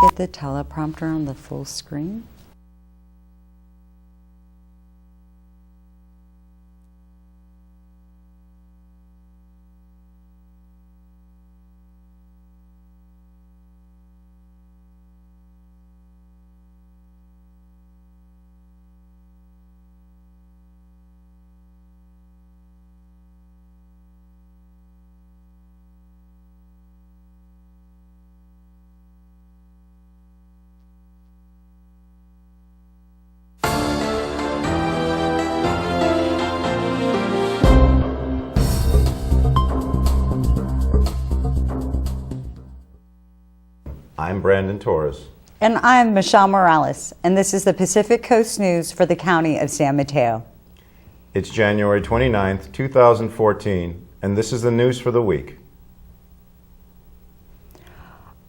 get the teleprompter on the full screen? I'm Brandon Torres. And I'm Michelle Morales, and this is the Pacific Coast News for the County of San Mateo. It's January 29th, 2014, and this is the news for the week.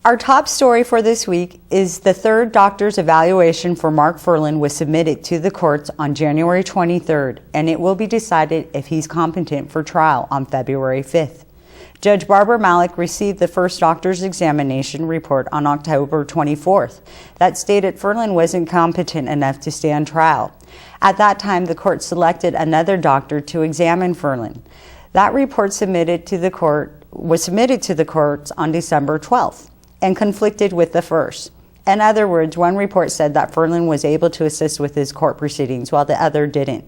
Our top story for this week is the third doctor's evaluation for Mark Furlan was submitted to the courts on January 23rd, and it will be decided if he's competent for trial on February 5th. Judge Barbara Malik received the first doctor's examination report on October 24th that stated Furlan wasn't competent enough to stand trial. At that time, the court selected another doctor to examine Furlan. That report was submitted to the courts on December 12th and conflicted with the first. In other words, one report said that Furlan was able to assist with his court proceedings while the other didn't.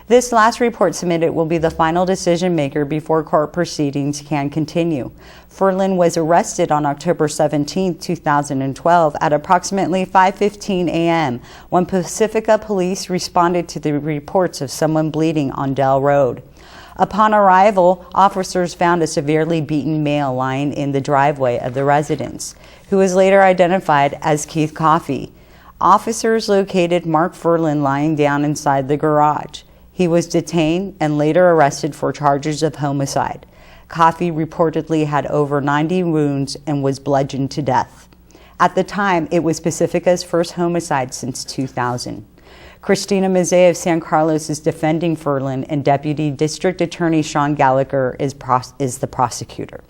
This last report submitted will be the final decision maker before court proceedings can continue. Furlan was arrested on October 17, 2012 at approximately 5:15 a.m. when Pacifica police responded to the reports of someone bleeding on Dell Road. Upon arrival, officers found a severely beaten male lying in the driveway of the residence, who was later identified as Keith Coffey. Officers located Mark Furlan lying down inside the garage. He was detained and later arrested for charges of homicide. Coffey reportedly had over 90 wounds and was bludgeoned to death. At the time, it was Pacifica's first homicide since 2000. Christina Mazzei of San Carlos is defending Furlan, and Deputy District Attorney Sean Gallagher is the prosecutor.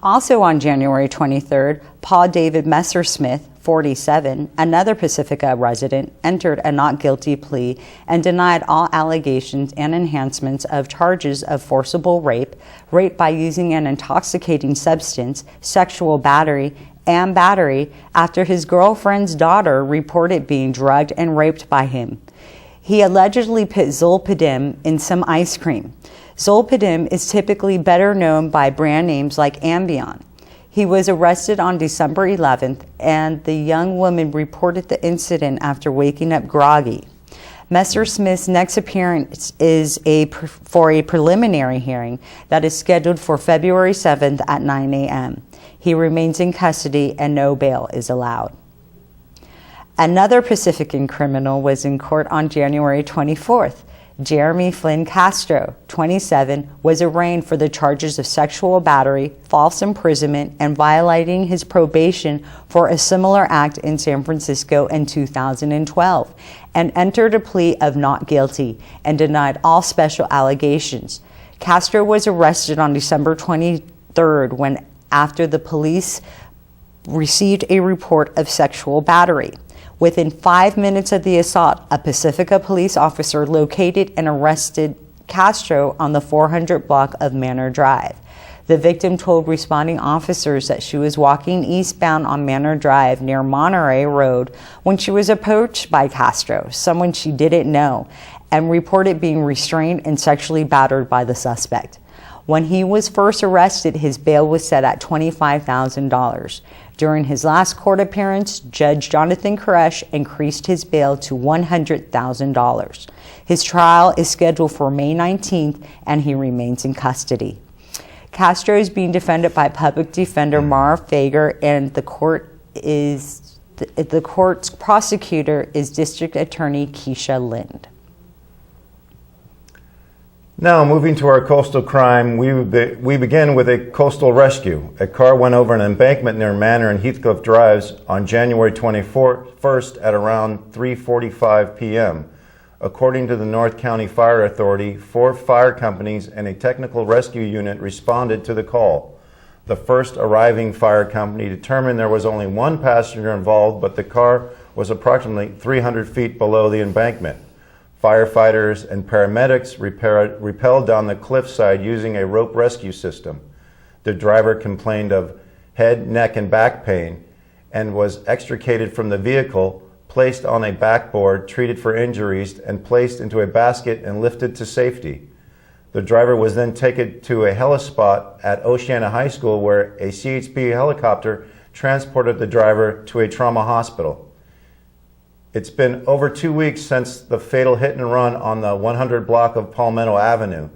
Also on January 23rd, Paul David Messersmith, 47, another Pacifica resident, entered a not guilty plea and denied all allegations and enhancements of charges of forcible rape, rape by using an intoxicating substance, sexual battery, and battery after his girlfriend's daughter reported being drugged and raped by him. He allegedly put Zolpidem in some ice cream. Zolpidem is typically better known by brand names like Ambien. He was arrested on December 11th, and the young woman reported the incident after waking up groggy. Messersmith's next appearance is for a preliminary hearing that is scheduled for February 7th at 9 a.m. He remains in custody and no bail is allowed. Another Pacifican criminal was in court on January 24th. Jeremy Flynn Castro, 27, was arraigned for the charges of sexual battery, false imprisonment, and violating his probation for a similar act in San Francisco in 2012, and entered a plea of not guilty and denied all special allegations. Castro was arrested on December 23rd after the police received a report of sexual battery. Within 5 minutes of the assault, a Pacifica police officer located and arrested Castro on the 400 block of Manor Drive. The victim told responding officers that she was walking eastbound on Manor Drive near Monterey Road when she was approached by Castro, someone she didn't know, and reported being restrained and sexually battered by the suspect. When he was first arrested, his bail was set at $25,000. During his last court appearance, Judge Jonathan Koresh increased his bail to $100,000. His trial is scheduled for May 19th, and he remains in custody. Castro is being defended by public defender Mara Fager, and the court's prosecutor is District Attorney Keisha Lind. Now, moving to our coastal crime, we begin with a coastal rescue. A car went over an embankment near Manor and Heathcliff Drives on January 21st at around 3:45 p.m. According to the North County Fire Authority, 4 fire companies and a technical rescue unit responded to the call. The first arriving fire company determined there was only one passenger involved, but the car was approximately 300 feet below the embankment. Firefighters and paramedics rappelled down the cliffside using a rope rescue system. The driver complained of head, neck, and back pain and was extricated from the vehicle, placed on a backboard, treated for injuries, and placed into a basket and lifted to safety. The driver was then taken to a helispot at Oceana High School, where a CHP helicopter transported the driver to a trauma hospital. It's been over 2 weeks since the fatal hit and run on the 100 block of Palmetto Avenue.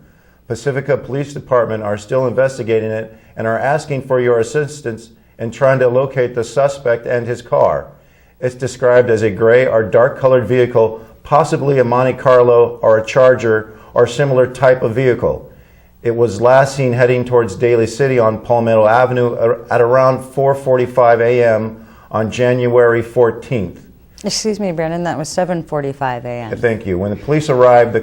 Pacifica Police Department are still investigating it and are asking for your assistance in trying to locate the suspect and his car. It's described as a gray or dark-colored vehicle, possibly a Monte Carlo or a Charger or similar type of vehicle. It was last seen heading towards Daly City on Palmetto Avenue at around 4:45 a.m. on January 14th. Excuse me, Brandon, that was 7:45 a.m. Thank you. When the police arrived, the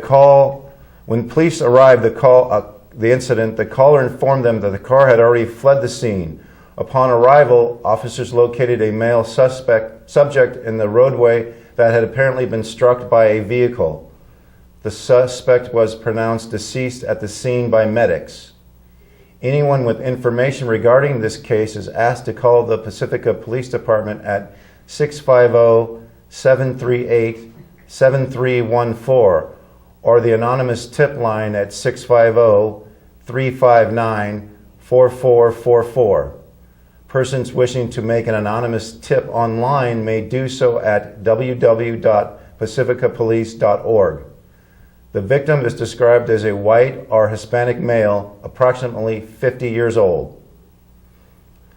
incident, the caller informed them that the car had already fled the scene. Upon arrival, officers located a male subject in the roadway that had apparently been struck by a vehicle. The suspect was pronounced deceased at the scene by medics. Anyone with information regarding this case is asked to call the Pacifica Police Department at 650-738-7314 or the anonymous tip line at 650-359-4444. Persons wishing to make an anonymous tip online may do so at www.pacificapolice.org. The victim is described as a white or Hispanic male, approximately 50 years old.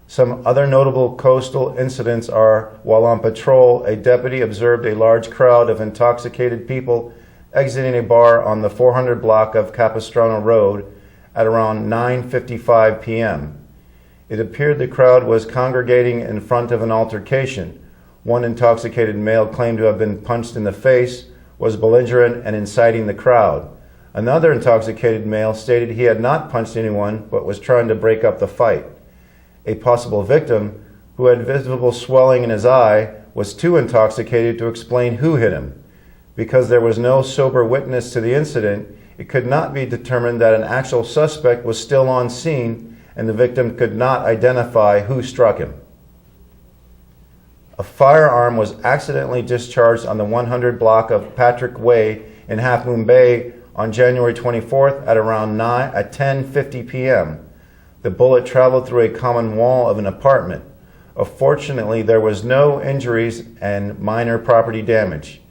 Some other notable coastal incidents are, while on patrol, a deputy observed a large crowd of intoxicated people exiting a bar on the 400 block of Capistrano Road at around 9:55 p.m. It appeared the crowd was congregating in front of an altercation. One intoxicated male claimed to have been punched in the face, was belligerent and inciting the crowd. Another intoxicated male stated he had not punched anyone but was trying to break up the fight. A possible victim, who had visible swelling in his eye, was too intoxicated to explain who hit him. Because there was no sober witness to the incident, it could not be determined that an actual suspect was still on scene, and the victim could not identify who struck him. A firearm was accidentally discharged on the 100 block of Patrick Way in Half Moon Bay on January 24th at around 10:50 p.m. The bullet traveled through a common wall of an apartment. Fortunately, there was no injuries and minor property damage.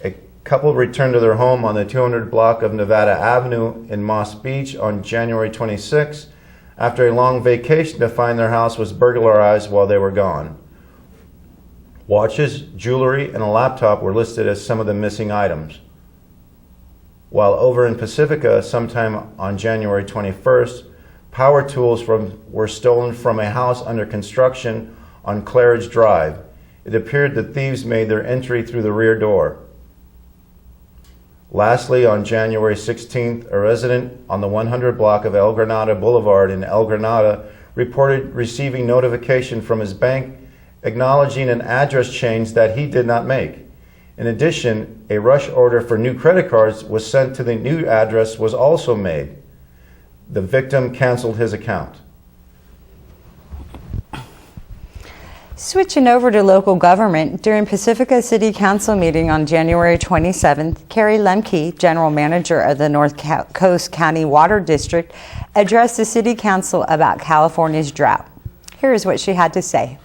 A couple returned to their home on the 200 block of Nevada Avenue in Moss Beach on January 26th after a long vacation to find their house was burglarized while they were gone. Watches, jewelry, and a laptop were listed as some of the missing items. While over in Pacifica, sometime on January 21st, power tools were stolen from a house under construction on Claridge Drive. It appeared the thieves made their entry through the rear door. Lastly, on January 16th, a resident on the 100 block of El Granada Boulevard in El Granada reported receiving notification from his bank acknowledging an address change that he did not make. In addition, a rush order for new credit cards was sent to the new address was also made. The victim canceled his account. Switching over to local government, during Pacifica City Council meeting on January 27th, Carrie Lemke, General Manager of the North Coast County Water District, addressed the City Council about California's drought. Here is what she had to say.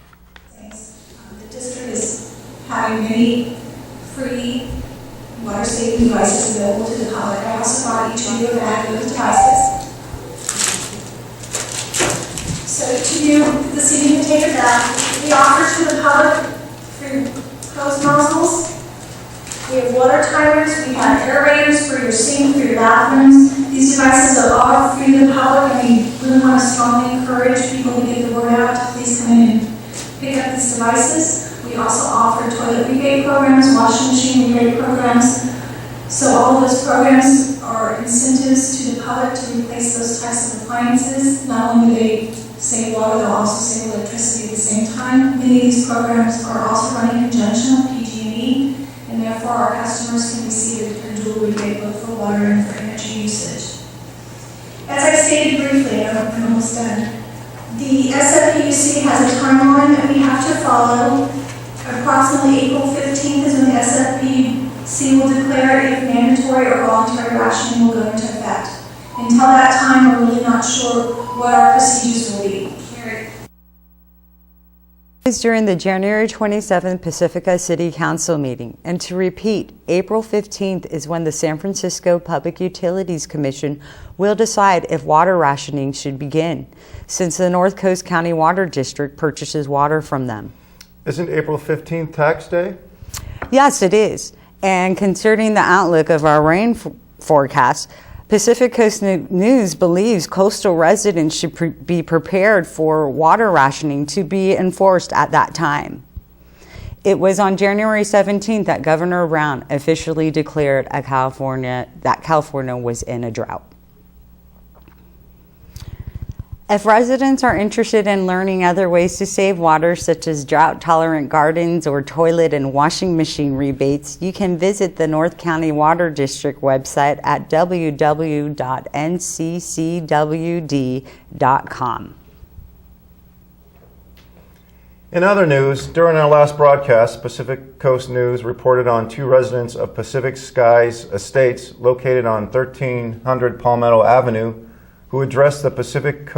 The district is having many free water saving devices available to the public. I also brought each of you a bag of those devices. So each of you this evening can take a bag. We offer to the public free hose nozzles. We have water timers. We have aerators for your sink, for your bathrooms. These devices are all free to the public, and we really want to strongly encourage people to get the word out to please come in and pick up these devices. We also offer toilet rebate programs, washing machine rebate programs. So all of those programs are incentives to the public to replace those types of appliances. Not only do they save water, they'll also save electricity at the same time. Many of these programs are also running in conjunction with PG&E, and therefore our customers can receive a dual rebate both for water and for energy usage. As I stated briefly, I'm almost done. The SFPUC has a timeline that we have to follow. Approximately April 15th is when the SFPUC will declare if mandatory or voluntary rationing will go into effect. Until that time, we're really not sure what our procedures will be. Carrie. Is during the January 27th Pacifica City Council meeting. And to repeat, April 15th is when the San Francisco Public Utilities Commission will decide if water rationing should begin, since the North Coast County Water District purchases water from them. Isn't April 15th tax day? Yes, it is. And concerning the outlook of our rain forecast, Pacific Coast News believes coastal residents should be prepared for water rationing to be enforced at that time. It was on January 17th that Governor Brown officially declared that California was in a drought. If residents are interested in learning other ways to save water, such as drought-tolerant gardens or toilet and washing machine rebates, you can visit the North County Water District website at www.nccwd.com. In other news, during our last broadcast, Pacific Coast News reported on 2 residents of Pacific Skies Estates located on 1300 Palmetto Avenue who addressed the Pacific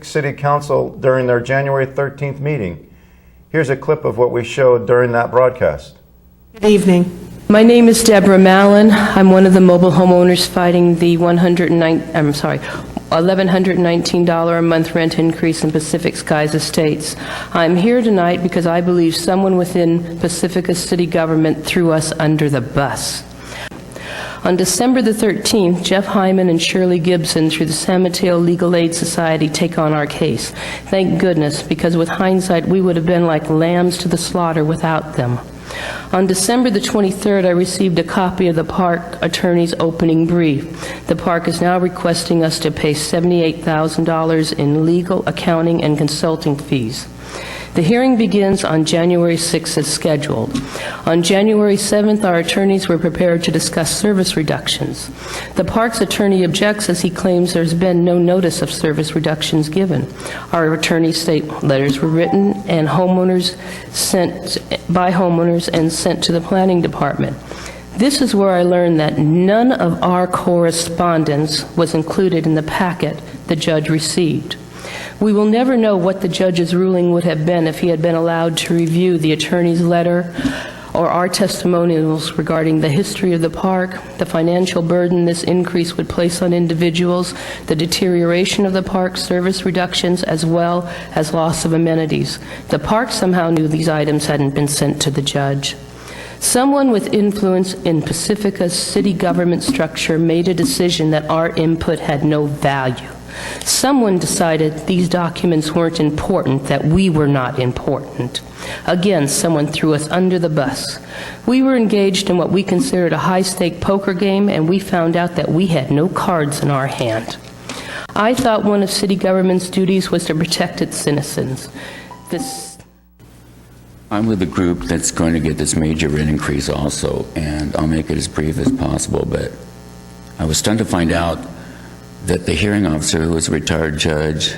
City Council during their January 13th meeting. Here's a clip of what we showed during that broadcast. Good evening. My name is Deborah Mallon. I'm one of the mobile homeowners fighting the $1,119 a month rent increase in Pacific Skies Estates. I'm here tonight because I believe someone within Pacifica city government threw us under the bus. On December the 13th, Jeff Hyman and Shirley Gibson through the San Mateo Legal Aid Society take on our case. Thank goodness, because with hindsight, we would have been like lambs to the slaughter without them. On December the 23rd, I received a copy of the park attorney's opening brief. The park is now requesting us to pay $78,000 in legal, accounting, and consulting fees. The hearing begins on January 6th as scheduled. On January 7th, our attorneys were prepared to discuss service reductions. The park's attorney objects as he claims there's been no notice of service reductions given. Our attorneys state letters were written and sent by homeowners and sent to the planning department. This is where I learned that none of our correspondence was included in the packet the judge received. We will never know what the judge's ruling would have been if he had been allowed to review the attorney's letter or our testimonials regarding the history of the park, the financial burden this increase would place on individuals, the deterioration of the park, service reductions, as well as loss of amenities. The park somehow knew these items hadn't been sent to the judge. Someone with influence in Pacifica's city government structure made a decision that our input had no value. Someone decided these documents weren't important, that we were not important. Again, someone threw us under the bus. We were engaged in what we considered a high-stake poker game, and we found out that we had no cards in our hand. I thought one of city government's duties was to protect its citizens. I'm with the group that's going to get this major rent increase also, and I'll make it as brief as possible, but I was stunned to find out that the hearing officer, who was a retired judge,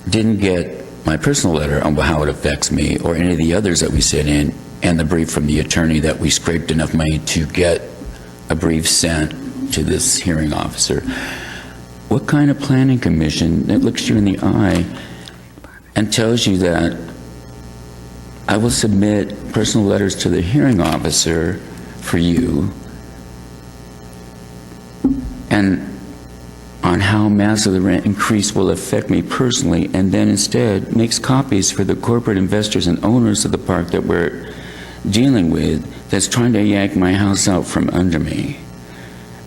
didn't get my personal letter on how it affects me or any of the others that we sent in, and the brief from the attorney that we scraped enough money to get a brief sent to this hearing officer. What kind of planning commission that looks you in the eye and tells you that I will submit personal letters to the hearing officer for you and on how massive the rent increase will affect me personally, and then instead makes copies for the corporate investors and owners of the park that we're dealing with that's trying to yank my house out from under me.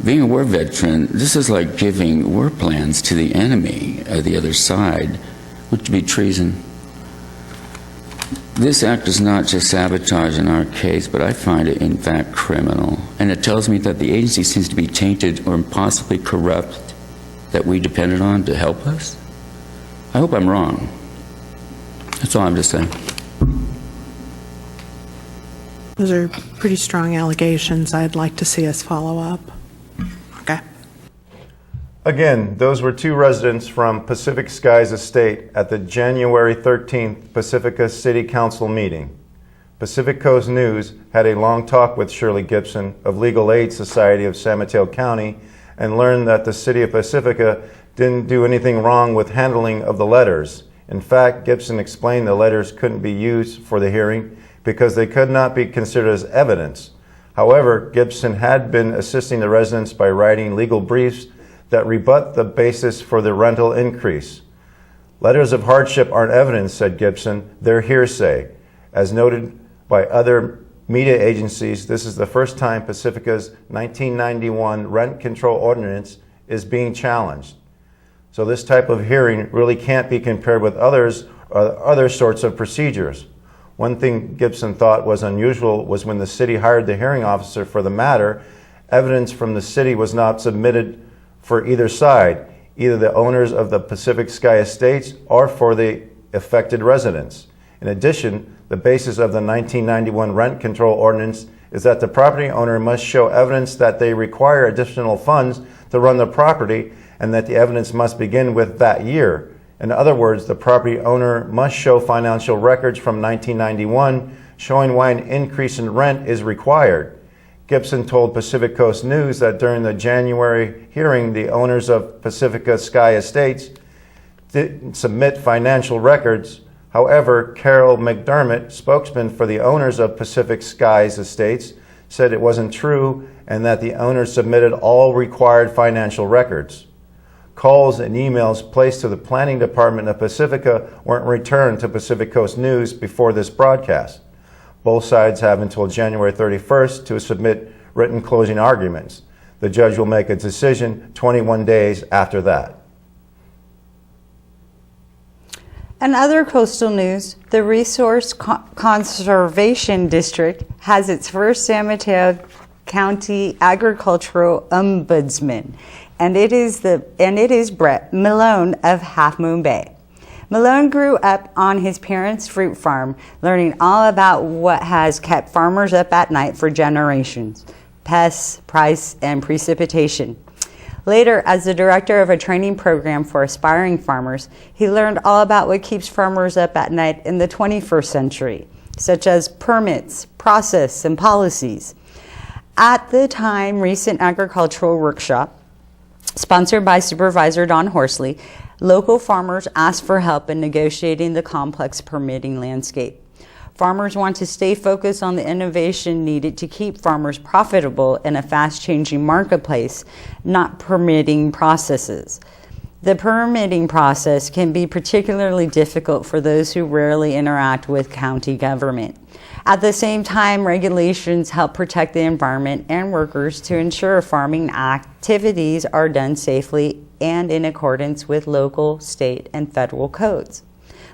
Being a war veteran, this is like giving war plans to the enemy, the other side, which would be treason. This act is not just sabotage in our case, but I find it in fact criminal. And it tells me that the agency seems to be tainted or possibly corrupt that we depended on to help us. I hope I'm wrong. That's all I'm just saying. Those are pretty strong allegations. I'd like to see us follow up. Okay. Again, those were two residents from Pacific Skies Estate at the January 13th Pacifica City Council meeting. Pacific Coast News had a long talk with Shirley Gibson of Legal Aid Society of San Mateo County and learned that the city of Pacifica didn't do anything wrong with handling of the letters. In fact, Gibson explained the letters couldn't be used for the hearing because they could not be considered as evidence. However, Gibson had been assisting the residents by writing legal briefs that rebut the basis for the rental increase. Letters of hardship aren't evidence, said Gibson. They're hearsay. As noted by other media agencies, this is the first time Pacifica's 1991 rent control ordinance is being challenged. So this type of hearing really can't be compared with other sorts of procedures. One thing Gibson thought was unusual was when the city hired the hearing officer for the matter, evidence from the city was not submitted for either side, either the owners of the Pacific Sky Estates or for the affected residents. In addition, the basis of the 1991 rent control ordinance is that the property owner must show evidence that they require additional funds to run the property and that the evidence must begin with that year. In other words, the property owner must show financial records from 1991 showing why an increase in rent is required. Gibson told Pacific Coast News that during the January hearing, the owners of Pacifica Sky Estates didn't submit financial records. However, Carol McDermott, spokesman for the owners of Pacific Skies Estates, said it wasn't true and that the owners submitted all required financial records. Calls and emails placed to the planning department of Pacifica weren't returned to Pacific Coast News before this broadcast. Both sides have until January 31st to submit written closing arguments. The judge will make a decision 21 days after that. In other coastal news, the Resource Conservation District has its first San Mateo County Agricultural Ombudsman, and it is Brett Malone of Half Moon Bay. Malone grew up on his parents' fruit farm, learning all about what has kept farmers up at night for generations: pests, price, and precipitation. Later, as the director of a training program for aspiring farmers, he learned all about what keeps farmers up at night in the 21st century, such as permits, process, and policies. At the time recent agricultural workshop, sponsored by Supervisor Don Horsley, local farmers asked for help in negotiating the complex permitting landscape. Farmers want to stay focused on the innovation needed to keep farmers profitable in a fast-changing marketplace, not permitting processes. The permitting process can be particularly difficult for those who rarely interact with county government. At the same time, regulations help protect the environment and workers to ensure farming activities are done safely and in accordance with local, state, and federal codes.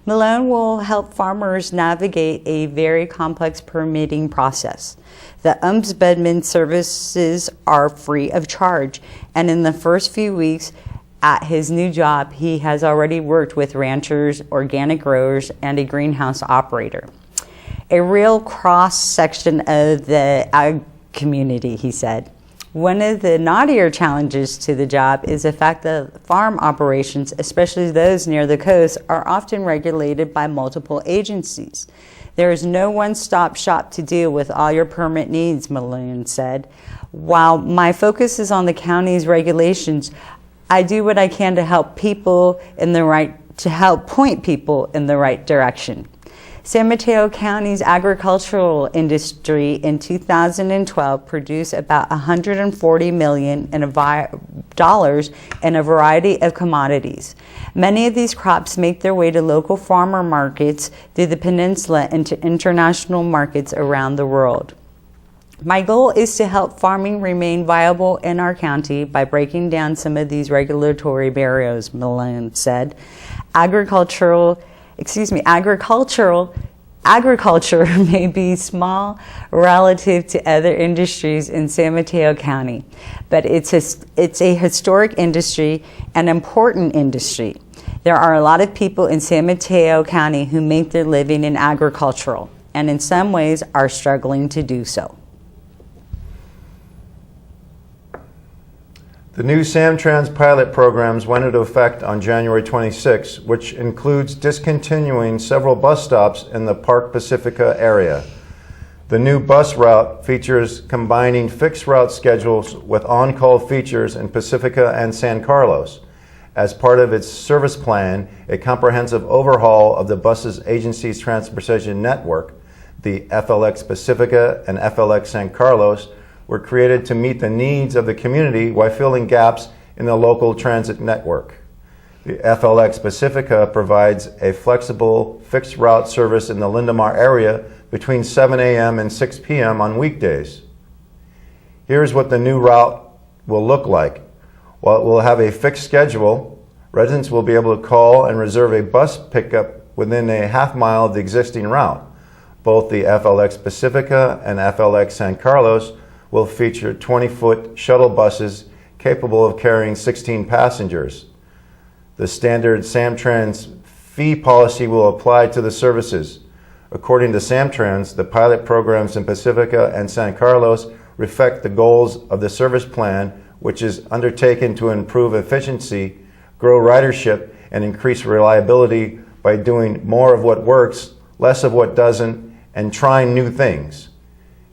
Malone will help farmers navigate a very complex permitting process. The Ombudsman services are free of charge, and in the first few weeks at his new job, he has already worked with ranchers, organic growers, and a greenhouse operator. A real cross-section of the ag community, he said. One of the knottier challenges to the job is the fact that farm operations, especially those near the coast, are often regulated by multiple agencies. There is no one-stop shop to deal with all your permit needs, Malone said. While my focus is on the county's regulations, I do what I can to help point people in the right direction. San Mateo County's agricultural industry in 2012 produced about $140 million in a variety of commodities. Many of these crops make their way to local farmer markets through the peninsula and to international markets around the world. My goal is to help farming remain viable in our county by breaking down some of these regulatory barriers, Malone said. Agriculture may be small relative to other industries in San Mateo County, but it's a historic industry, an important industry. There are a lot of people in San Mateo County who make their living in agricultural, and in some ways are struggling to do so. The new SamTrans pilot programs went into effect on January 26, which includes discontinuing several bus stops in the Park Pacifica area. The new bus route features combining fixed route schedules with on-call features in Pacifica and San Carlos. As part of its service plan, a comprehensive overhaul of the bus's agency's transportation network, the FLX Pacifica and FLX San Carlos, were created to meet the needs of the community while filling gaps in the local transit network. The FLX Pacifica provides a flexible fixed route service in the Lindemar area between 7 a.m. and 6 p.m. on weekdays. Here's what the new route will look like. While it will have a fixed schedule, residents will be able to call and reserve a bus pickup within a half mile of the existing route. Both the FLX Pacifica and FLX San Carlos will feature 20-foot shuttle buses capable of carrying 16 passengers. The standard SamTrans fee policy will apply to the services. According to SamTrans, the pilot programs in Pacifica and San Carlos reflect the goals of the service plan, which is undertaken to improve efficiency, grow ridership, and increase reliability by doing more of what works, less of what doesn't, and trying new things.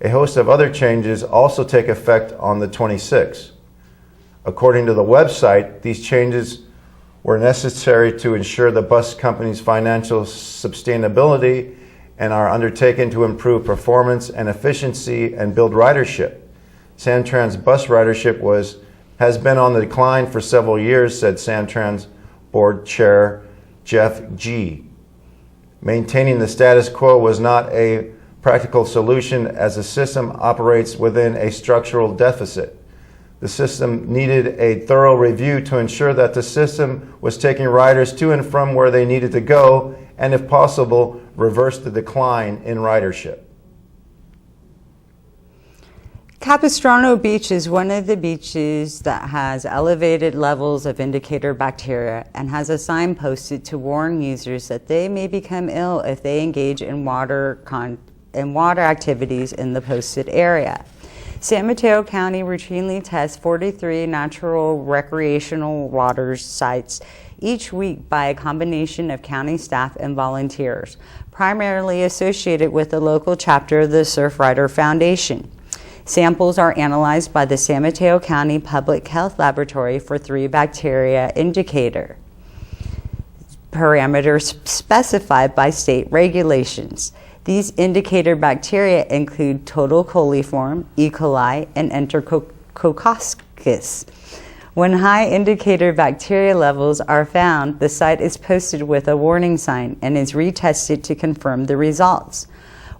A host of other changes also take effect on the 26th. According to the website, these changes were necessary to ensure the bus company's financial sustainability and are undertaken to improve performance and efficiency and build ridership. SamTrans bus ridership has been on the decline for several years, said SamTrans Board Chair Jeff G. Maintaining the status quo was not a practical solution as the system operates within a structural deficit. The system needed a thorough review to ensure that the system was taking riders to and from where they needed to go, and if possible, reverse the decline in ridership. Capistrano Beach is one of the beaches that has elevated levels of indicator bacteria and has a sign posted to warn users that they may become ill if they engage in water activities in the posted area. San Mateo County routinely tests 43 natural recreational water sites each week by a combination of county staff and volunteers, primarily associated with the local chapter of the Surfrider Foundation. Samples are analyzed by the San Mateo County Public Health Laboratory for 3 bacteria indicator parameters specified by state regulations. These indicator bacteria include total coliform, E. coli, and Enterococcus. When high indicator bacteria levels are found, the site is posted with a warning sign and is retested to confirm the results.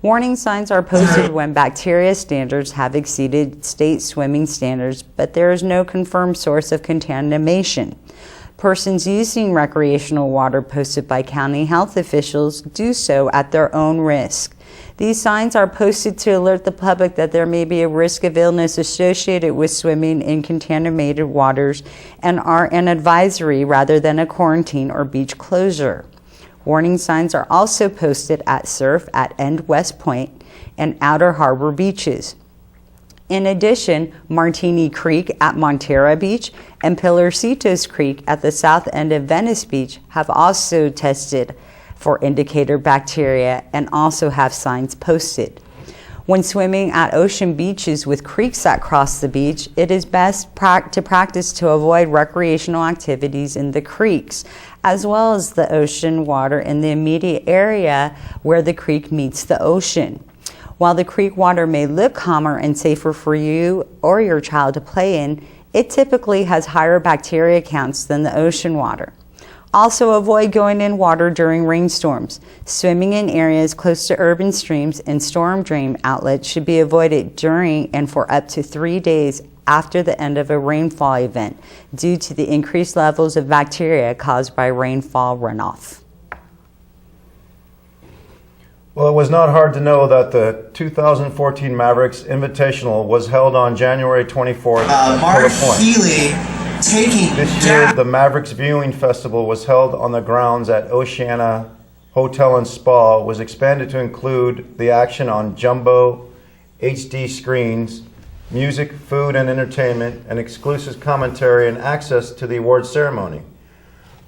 Warning signs are posted when bacteria standards have exceeded state swimming standards, but there is no confirmed source of contamination. Persons using recreational water posted by county health officials do so at their own risk. These signs are posted to alert the public that there may be a risk of illness associated with swimming in contaminated waters and are an advisory rather than a quarantine or beach closure. Warning signs are also posted at Surf at End West Point and Outer Harbor beaches. In addition, Martini Creek at Montera Beach and Pilarcitos Creek at the south end of Venice Beach have also tested for indicator bacteria and also have signs posted. When swimming at ocean beaches with creeks that cross the beach, it is best to practice to avoid recreational activities in the creeks, as well as the ocean water in the immediate area where the creek meets the ocean. While the creek water may look calmer and safer for you or your child to play in, it typically has higher bacteria counts than the ocean water. Also, avoid going in water during rainstorms. Swimming in areas close to urban streams and storm drain outlets should be avoided during and for up to 3 days after the end of a rainfall event due to the increased levels of bacteria caused by rainfall runoff. Well, it was not hard to know that the 2014 Mavericks Invitational was held on January 24th at Mark Pillar Point. Healy taking This year, the Mavericks Viewing Festival was held on the grounds at Oceana Hotel and Spa, was expanded to include the action on jumbo HD screens, music, food and entertainment, and exclusive commentary and access to the awards ceremony.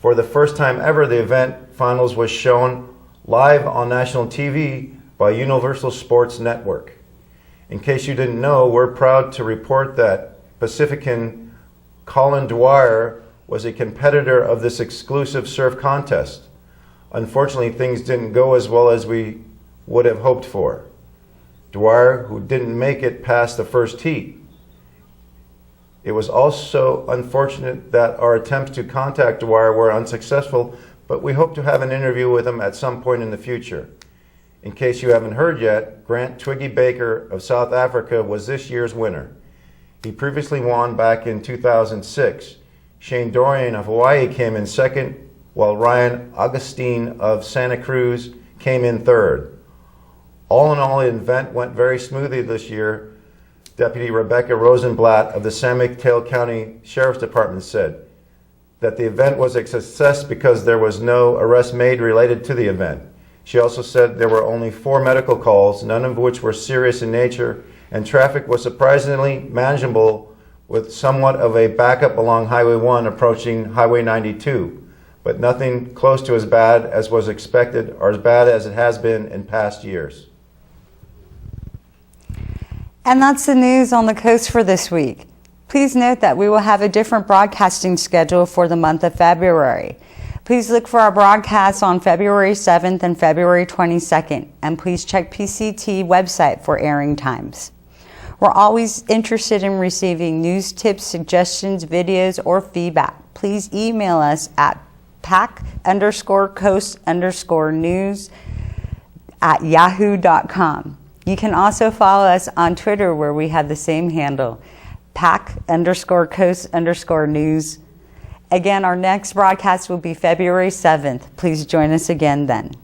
For the first time ever, the event finals was shown live on national TV by Universal Sports Network. In case you didn't know, we're proud to report that Pacifican Colin Dwyer was a competitor of this exclusive surf contest. Unfortunately, things didn't go as well as we would have hoped for. Dwyer, who didn't make it past the first heat. It was also unfortunate that our attempts to contact Dwyer were unsuccessful, but we hope to have an interview with him at some point in the future. In case you haven't heard yet, Grant Twiggy Baker of South Africa was this year's winner. He previously won back in 2006. Shane Dorian of Hawaii came in second, while Ryan Augustine of Santa Cruz came in third. All in all, the event went very smoothly this year. Deputy Rebecca Rosenblatt of the San Mateo County Sheriff's Department said that the event was a success because there was no arrest made related to the event. She also said there were only 4 medical calls, none of which were serious in nature, and traffic was surprisingly manageable with somewhat of a backup along Highway 1 approaching Highway 92. But nothing close to as bad as was expected or as bad as it has been in past years. And that's the news on the coast for this week. Please note that we will have a different broadcasting schedule for the month of February. Please look for our broadcasts on February 7th and February 22nd, and please check PCT website for airing times. We're always interested in receiving news tips, suggestions, videos, or feedback. Please email us at pack_coast_news@yahoo.com. You can also follow us on Twitter, where we have the same handle, pack_coast_news. Again, our next broadcast will be February 7th. Please join us again then.